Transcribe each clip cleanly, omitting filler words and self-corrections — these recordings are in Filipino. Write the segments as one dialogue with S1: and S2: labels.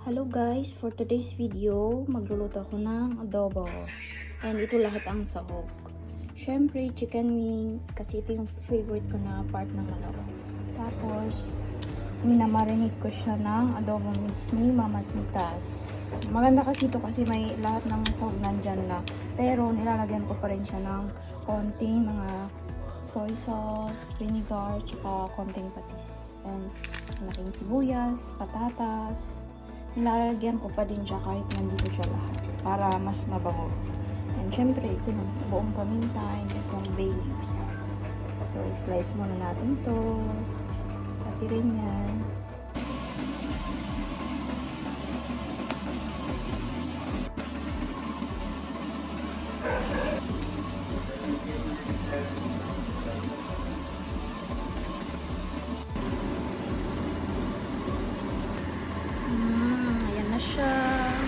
S1: Hello guys, for today's video, magluluto ako ng adobo. And ito lahat ang sahog. Syempre, chicken wing, kasi ito yung favorite ko na part ng manok. Tapos, minamarinate ko siya ng adobo mix ni Mamasitas. Maganda kasi ito kasi may lahat ng sahog nandyan na. Pero, nilalagyan ko pa rin siya ng konting mga soy sauce, vinegar, tsaka konting patis. And, malaking sibuyas, patatas. Nilalagyan ko pa din siya kahit nandito siya lahat para mas mabango. And syempre, ito yung buong paminta and itong bay leaves. So, slice muna natin to. Pati rin yan. Ayan na siya.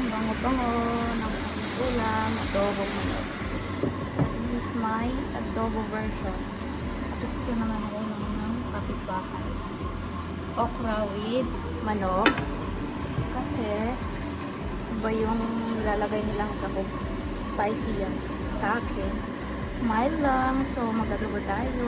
S1: Bango-bango ng ulam, adobo manok. So, this is my adobo version. Tapos ito naman ako ng kapitbahay. Okra with manok. Kasi, iba yung nilalagay nilang sahog. Spicy yan. Sa akin, mild lang. So, mag-adobo tayo.